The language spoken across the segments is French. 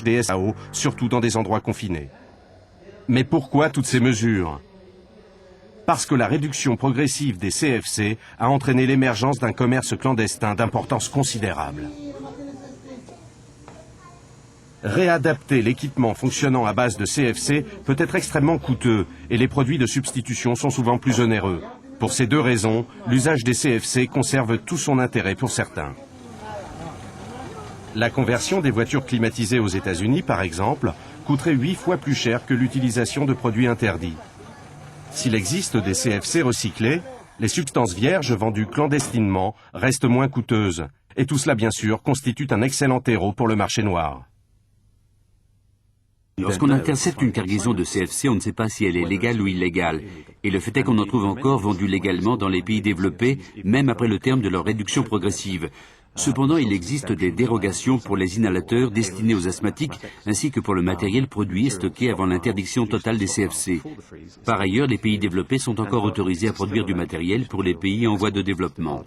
des SAO, surtout dans des endroits confinés. Mais pourquoi toutes ces mesures? Parce que la réduction progressive des CFC a entraîné l'émergence d'un commerce clandestin d'importance considérable. Réadapter l'équipement fonctionnant à base de CFC peut être extrêmement coûteux et les produits de substitution sont souvent plus onéreux. Pour ces deux raisons, l'usage des CFC conserve tout son intérêt pour certains. La conversion des voitures climatisées aux États-Unis, par exemple, coûterait 8 fois plus cher que l'utilisation de produits interdits. S'il existe des CFC recyclés, les substances vierges vendues clandestinement restent moins coûteuses. Et tout cela, bien sûr, constitue un excellent terreau pour le marché noir. Lorsqu'on intercepte une cargaison de CFC, on ne sait pas si elle est légale ou illégale. Et le fait est qu'on en trouve encore vendus légalement dans les pays développés, même après le terme de leur réduction progressive. Cependant, il existe des dérogations pour les inhalateurs destinés aux asthmatiques, ainsi que pour le matériel produit et stocké avant l'interdiction totale des CFC. Par ailleurs, les pays développés sont encore autorisés à produire du matériel pour les pays en voie de développement.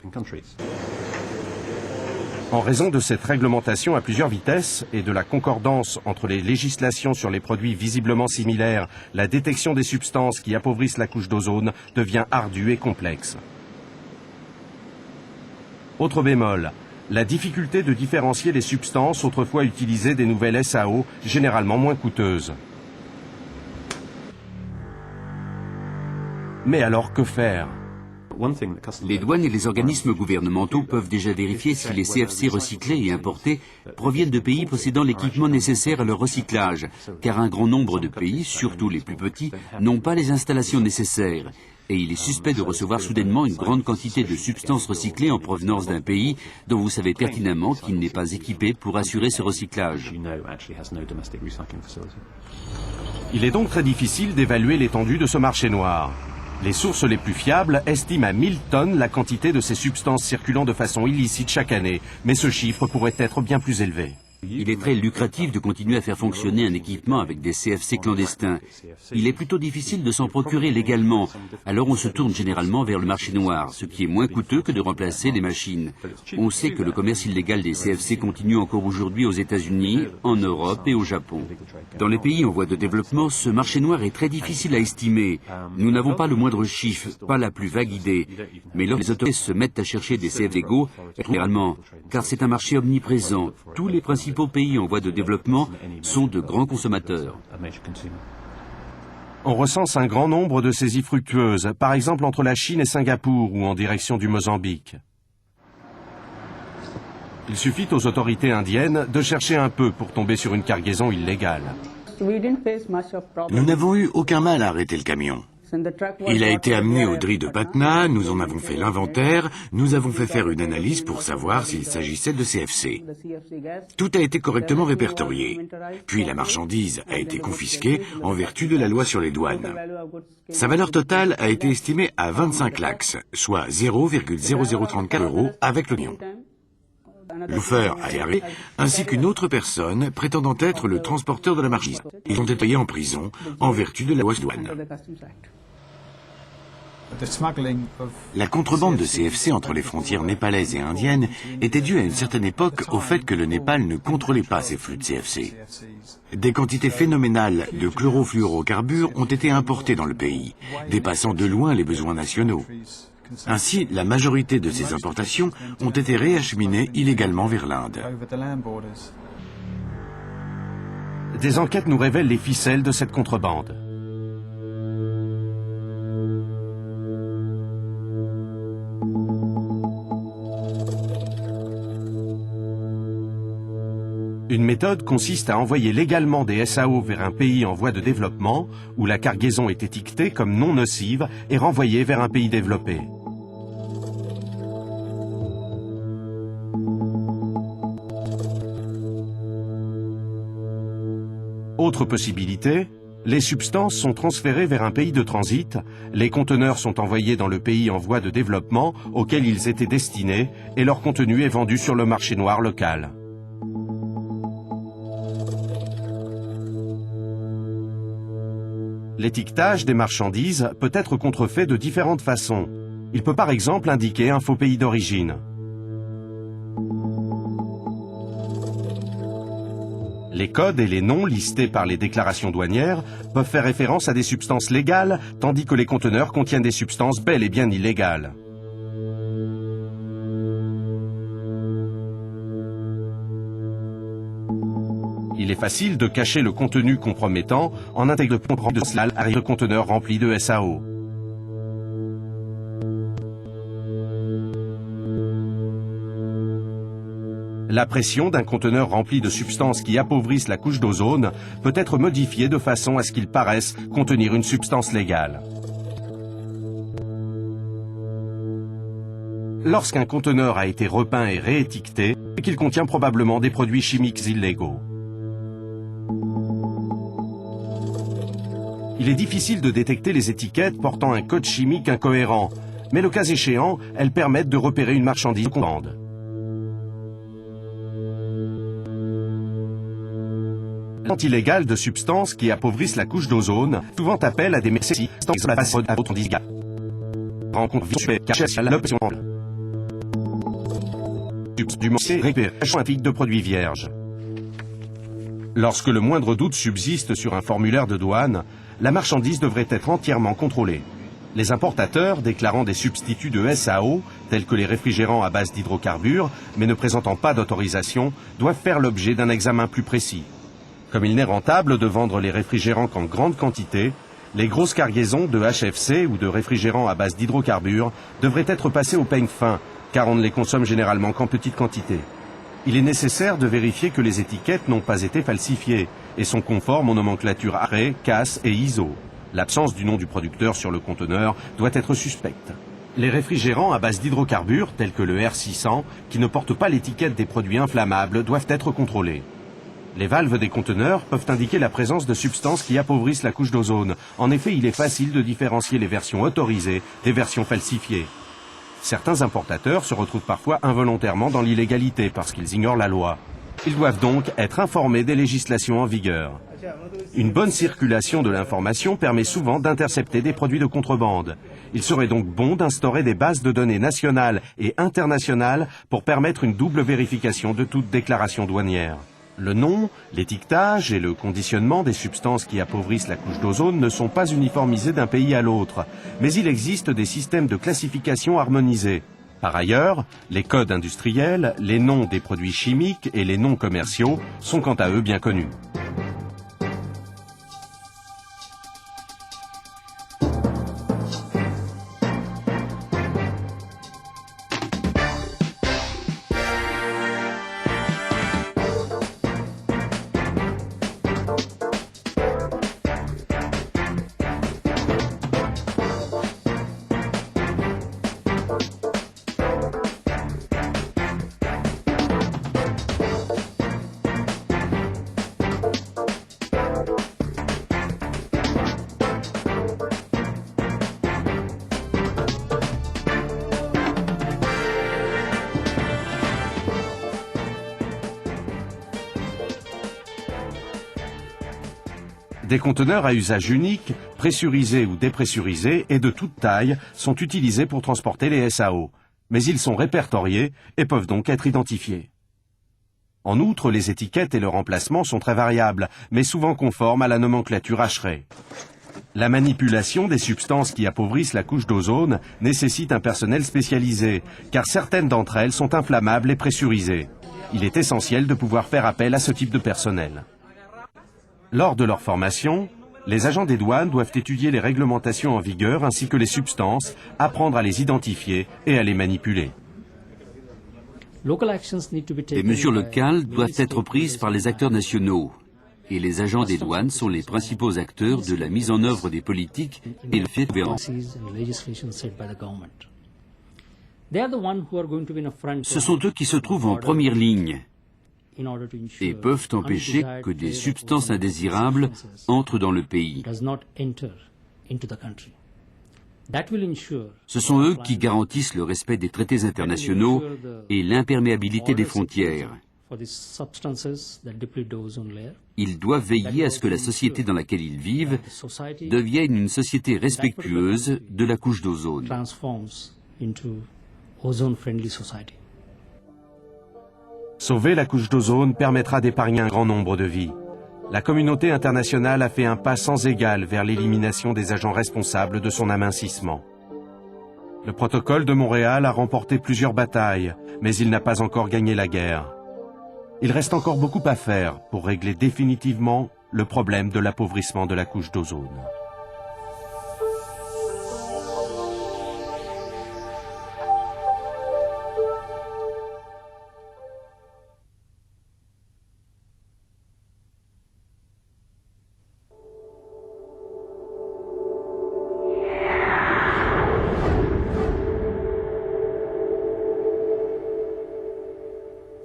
En raison de cette réglementation à plusieurs vitesses et de la concordance entre les législations sur les produits visiblement similaires, la détection des substances qui appauvrissent la couche d'ozone devient ardue et complexe. Autre bémol, la difficulté de différencier les substances autrefois utilisées des nouvelles SAO, généralement moins coûteuses. Mais alors que faire ? Les douanes et les organismes gouvernementaux peuvent déjà vérifier si les CFC recyclés et importés proviennent de pays possédant l'équipement nécessaire à leur recyclage, car un grand nombre de pays, surtout les plus petits, n'ont pas les installations nécessaires. Et il est suspect de recevoir soudainement une grande quantité de substances recyclées en provenance d'un pays dont vous savez pertinemment qu'il n'est pas équipé pour assurer ce recyclage. Il est donc très difficile d'évaluer l'étendue de ce marché noir. Les sources les plus fiables estiment à 1000 tonnes la quantité de ces substances circulant de façon illicite chaque année, mais ce chiffre pourrait être bien plus élevé. Il est très lucratif de continuer à faire fonctionner un équipement avec des CFC clandestins. Il est plutôt difficile de s'en procurer légalement, alors on se tourne généralement vers le marché noir, ce qui est moins coûteux que de remplacer les machines. On sait que le commerce illégal des CFC continue encore aujourd'hui aux États-Unis, en Europe et au Japon. Dans les pays en voie de développement, ce marché noir est très difficile à estimer. Nous n'avons pas le moindre chiffre, pas la plus vague idée. Mais lorsque les autorités se mettent à chercher des CFC légaux, généralement, car c'est un marché omniprésent, tous les principaux pays en voie de développement sont de grands consommateurs. On recense un grand nombre de saisies fructueuses, par exemple entre la Chine et Singapour ou en direction du Mozambique. Il suffit aux autorités indiennes de chercher un peu pour tomber sur une cargaison illégale. Nous n'avons eu aucun mal à arrêter le camion. Il a été amené au DRI de Patna, nous en avons fait l'inventaire, nous avons fait faire une analyse pour savoir s'il s'agissait de CFC. Tout a été correctement répertorié. Puis la marchandise a été confisquée en vertu de la loi sur les douanes. Sa valeur totale a été estimée à 25 lakhs, soit 0,0034 € avec le camion. Le chauffeur a été arrêté, ainsi qu'une autre personne prétendant être le transporteur de la marchandise. Ils ont été payés en prison en vertu de la loi sur les douanes. La contrebande de CFC entre les frontières népalaises et indiennes était due à une certaine époque au fait que le Népal ne contrôlait pas ces flux de CFC. Des quantités phénoménales de chlorofluorocarbures ont été importées dans le pays, dépassant de loin les besoins nationaux. Ainsi, la majorité de ces importations ont été réacheminées illégalement vers l'Inde. Des enquêtes nous révèlent les ficelles de cette contrebande. Une méthode consiste à envoyer légalement des SAO vers un pays en voie de développement où la cargaison est étiquetée comme non nocive et renvoyée vers un pays développé. Autre possibilité, les substances sont transférées vers un pays de transit, les conteneurs sont envoyés dans le pays en voie de développement auquel ils étaient destinés et leur contenu est vendu sur le marché noir local. L'étiquetage des marchandises peut être contrefait de différentes façons. Il peut par exemple indiquer un faux pays d'origine. Les codes et les noms listés par les déclarations douanières peuvent faire référence à des substances légales, tandis que les conteneurs contiennent des substances bel et bien illégales. Il est facile de cacher le contenu compromettant en intégrant de cela à un conteneur rempli de SAO. La pression d'un conteneur rempli de substances qui appauvrissent la couche d'ozone peut être modifiée de façon à ce qu'il paraisse contenir une substance légale. Lorsqu'un conteneur a été repeint et réétiqueté, c'est qu'il contient probablement des produits chimiques illégaux. Il est difficile de détecter les étiquettes portant un code chimique incohérent, mais le cas échéant, elles permettent de repérer une marchandise contrebande. Illégales de substances qui appauvrissent la couche d'ozone, souvent appellent à des messies dans la face à votre disga. Rencontre visuelle, cachée à l'option du morceau récupération de produits vierges. Lorsque le moindre doute subsiste sur un formulaire de douane, la marchandise devrait être entièrement contrôlée. Les importateurs déclarant des substituts de SAO, tels que les réfrigérants à base d'hydrocarbures, mais ne présentant pas d'autorisation, doivent faire l'objet d'un examen plus précis. Comme il n'est rentable de vendre les réfrigérants qu'en grande quantité, les grosses cargaisons de HFC ou de réfrigérants à base d'hydrocarbures devraient être passées au peigne fin, car on ne les consomme généralement qu'en petite quantité. Il est nécessaire de vérifier que les étiquettes n'ont pas été falsifiées et sont conformes aux nomenclatures ARE, CAS et ISO. L'absence du nom du producteur sur le conteneur doit être suspecte. Les réfrigérants à base d'hydrocarbures, tels que le R600, qui ne portent pas l'étiquette des produits inflammables, doivent être contrôlés. Les valves des conteneurs peuvent indiquer la présence de substances qui appauvrissent la couche d'ozone. En effet, il est facile de différencier les versions autorisées des versions falsifiées. Certains importateurs se retrouvent parfois involontairement dans l'illégalité parce qu'ils ignorent la loi. Ils doivent donc être informés des législations en vigueur. Une bonne circulation de l'information permet souvent d'intercepter des produits de contrebande. Il serait donc bon d'instaurer des bases de données nationales et internationales pour permettre une double vérification de toute déclaration douanière. Le nom, l'étiquetage et le conditionnement des substances qui appauvrissent la couche d'ozone ne sont pas uniformisés d'un pays à l'autre, mais il existe des systèmes de classification harmonisés. Par ailleurs, les codes industriels, les noms des produits chimiques et les noms commerciaux sont quant à eux bien connus. Des conteneurs à usage unique, pressurisés ou dépressurisés et de toute taille sont utilisés pour transporter les SAO, mais ils sont répertoriés et peuvent donc être identifiés. En outre, les étiquettes et leur emplacement sont très variables, mais souvent conformes à la nomenclature HRE. La manipulation des substances qui appauvrissent la couche d'ozone nécessite un personnel spécialisé, car certaines d'entre elles sont inflammables et pressurisées. Il est essentiel de pouvoir faire appel à ce type de personnel. Lors de leur formation, les agents des douanes doivent étudier les réglementations en vigueur ainsi que les substances, apprendre à les identifier et à les manipuler. Les mesures locales doivent être prises par les acteurs nationaux. Et les agents des douanes sont les principaux acteurs de la mise en œuvre des politiques et le fait de gouvernance. Ce sont eux qui se trouvent en première ligne et peuvent empêcher que des substances indésirables entrent dans le pays. Ce sont eux qui garantissent le respect des traités internationaux et l'imperméabilité des frontières. Ils doivent veiller à ce que la société dans laquelle ils vivent devienne une société respectueuse de la couche d'ozone. Sauver la couche d'ozone permettra d'épargner un grand nombre de vies. La communauté internationale a fait un pas sans égal vers l'élimination des agents responsables de son amincissement. Le protocole de Montréal a remporté plusieurs batailles, mais il n'a pas encore gagné la guerre. Il reste encore beaucoup à faire pour régler définitivement le problème de l'appauvrissement de la couche d'ozone.